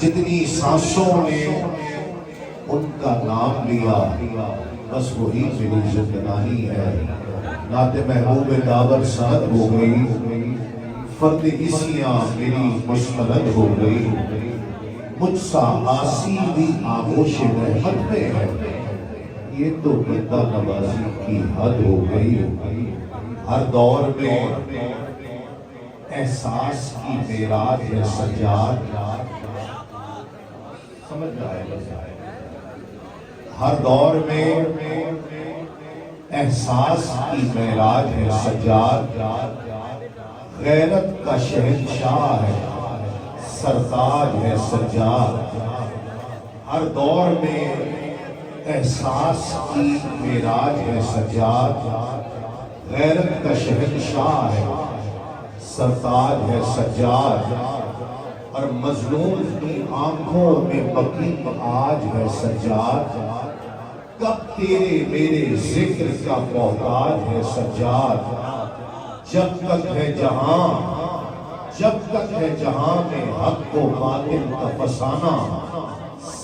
جتنی سانسوں نے ان کا نام لیا بس وہی میری زندگانی ہے. نعت محبوب داور سند ہو گئی، فرد عیسیاں میری مستند ہو گئی. مجھ سا آسی بھی آغوش رحمت میں ہے، یہ تو بندہ نوازی کی حد ہو گئی. ہر دور میں احساس کی معراج ہے سجاد، سمجھ رہا ہے. ہر دور میں احساس کی معراج ہے سجاد، غیرت کا شہنشاہ ہے سرتاج ہے سجاد. ہر دور میں احساس کی معراج ہے سجاد، غیرت کا شہنشاہ ہے سرتاج ہے سجاد. اور مظلوم کی آنکھوں میں بقی آج ہے سجاد، کب تیرے میرے ذکر کا محتاج ہے سجاد. جب تک ہے جہاں، جب تک ہے جہاں میں حق و باطل کا فسانہ،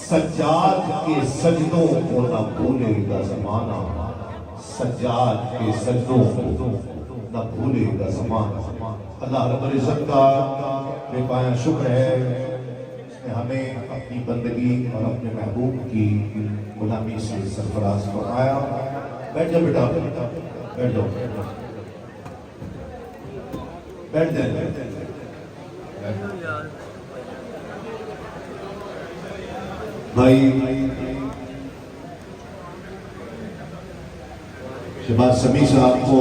سجاد کے سجدوں کو نہ بھولے گا زمانہ. سجاد کے سجدوں کو نہ بھولے گا زمانہ. اللہ رب العزت کا بے پایہ شکر ہے، اس نے ہمیں اپنی بندگی اور اپنے محبوب کی غلامی سے سرفراز فرمایا. بیٹھ جاؤ بیٹا، بیٹھ جاؤ، بیٹھ جائیں. بھائی شہباز سمیع صاحب کو،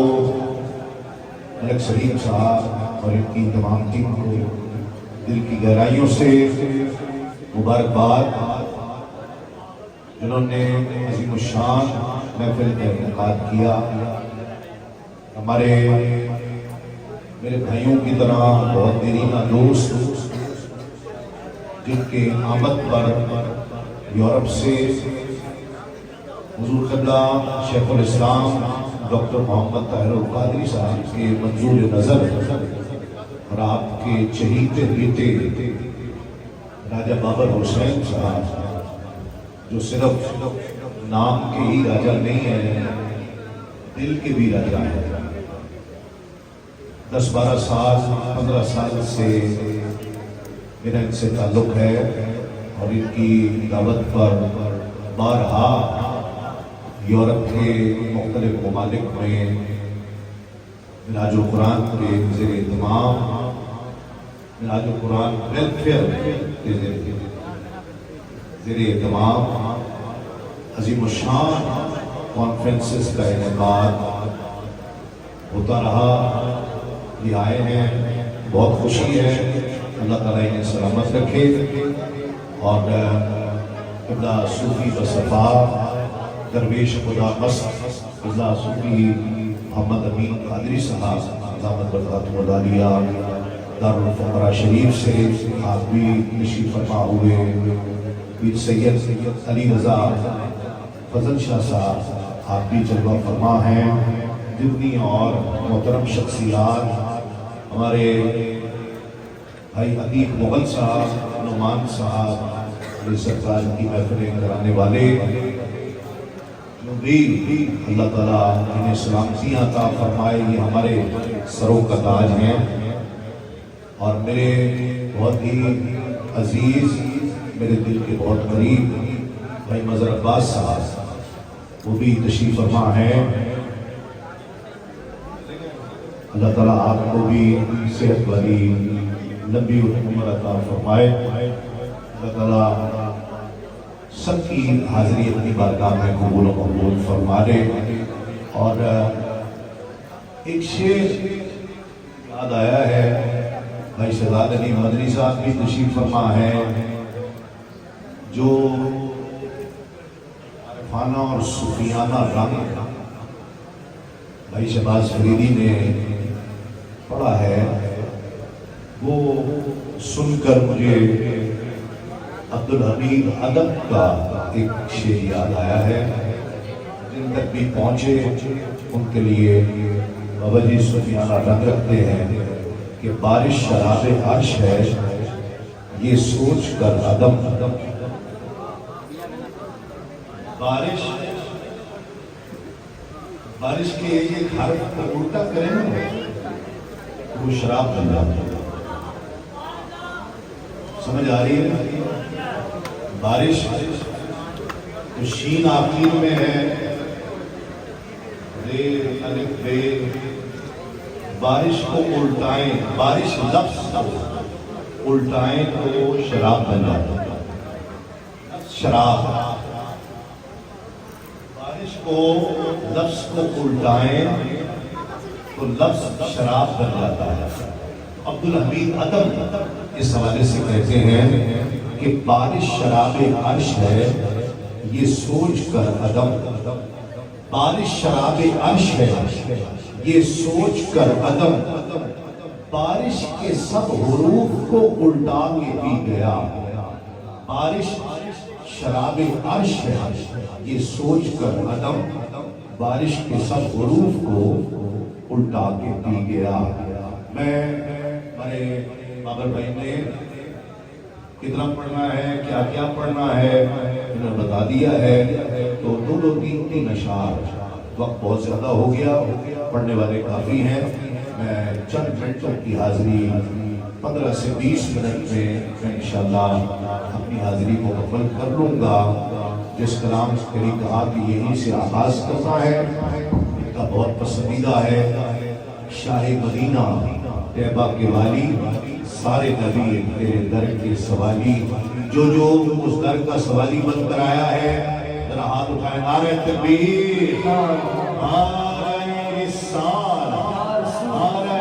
ملک سلیم صاحب اور ان کی تمام ٹیم کو دل کی گہرائیوں سے مبارکباد، جنہوں نے عظیم الشان محفل کا انعقاد کیا. ہمارے میرے بھائیوں کی طرح بہت دیرینہ دوست جن کے آمد پر یورپ سے حضور قبلہ شیخ الاسلام ڈاکٹر محمد طاہر القادری صاحب کے منظور نظر اور آپ کے چہیتے بیٹے راجہ بابر حسین صاحب، جو صرف نام کے ہی راجہ نہیں ہیں، دل کے بھی راجہ ہیں. 10-12 سال 15 سال سے میرا ان سے تعلق ہے اور ان کی دعوت پر بارہا یورپ کے مختلف ممالک میں معراج القرآن کے زیر اہتمام، معراج القرآن ویلفیئر کے زیر اہتمام عظیم الشان کانفرنسز کا انعقاد ہوتا رہا. یہ آئے ہیں، بہت خوشی ہے. اللہ تعالیٰ انہیں سلامت رکھے. اور قبلہ صوفی بصفا درویش خدا مست قبلہ صوفی محمد امین قادری صاحب دامت برکاتہ العالیہ دارالفقراء شریف سے آپ بھی تشریف فرما ہوئے. پیر سید علی رضا فضل شاہ صاحب آپ بھی جلوہ فرما ہیں. جتنی اور محترم شخصیات، ہمارے بھائی عتیق مغل صاحب، نعمان صاحب، یہ سرکار کی محفلیں کرانے والے، جو بھی اللہ تعالیٰ انہیں سلامتیاں عطا فرمائے، یہ ہمارے سروں کا تاج ہیں. اور میرے بہت ہی عزیز، میرے دل کے بہت قریب بھائی مظہر عباس صاحب، وہ بھی تشریف فرما ہیں. اللہ تعالیٰ آپ کو بھی صحت والی لمبی عمر عطا فرمائے. اللہ تعالیٰ سب کی حاضری اپنی بارگاہ میں قبول و مقبول فرما دے. اور ایک شعر یاد آیا ہے، بھائی شہزاد علی مدنی صاحب بھی تشریف فرما ہے، جو عارفانہ اور صوفیانہ رنگ بھائی شہباز فریدی نے پڑھا ہے، وہ سن کر مجھے عبدالحمید ادب کا ایک شعر یاد آیا ہے. جن تک بھی پہنچے ان کے لیے بابا جی صوفیانہ رنگ رکھتے ہیں کہ بارش شراب عرش ہے، یہ سوچ کر عدم بارش کے ایک حرف کو الٹا کریں نا وہ شراب بن جاتا ہے. سمجھ آ رہی ہے؟ بارش تو شین آخر میں ہے، ریل الف بے. بارش کو الٹائیں، بارش لفظ الٹائیں تو شراب بن جاتا ہے. شراب بارش کو لفظ کو الٹائیں تو لفظ شراب بن جاتا ہے. عبدالحمید عدم اس حوالے سے کہتے ہیں کہ بارش شراب عرش ہے یہ سوچ کر عدم. بارش شراب عرش ہے یہ سوچ کر عدم. بارش کے سب حروف کو الٹا کے پی گیا. بارش شراب عرش ہے یہ سوچ کر عدم. بارش کے سب حروف کو الٹا کے پی گیا. میں ہمارے بابر بھائی نے کتنا پڑھنا ہے، کیا کیا پڑھنا ہے انہوں نے بتا دیا ہے. تو دو تین اشعار، وقت بہت زیادہ ہو گیا، پڑھنے والے کافی ہیں. میں چند منٹوں کی حاضری 15 سے 20 منٹ میں انشاءاللہ اپنی حاضری کو مکمل کر لوں گا. جس کلام کے لیے کہا کہ یہیں سے آغاز کرنا ہے، ان کا بہت پسندیدہ ہے. شاہ مدینہ طیبہ کے والی، سارے نبی تیرے در کے سوالی. جو اس در کا سوالی بن کر آیا ہے ذرا ہاتھ اٹھائے. نعرہ تکبیر، نعرہ رسالت.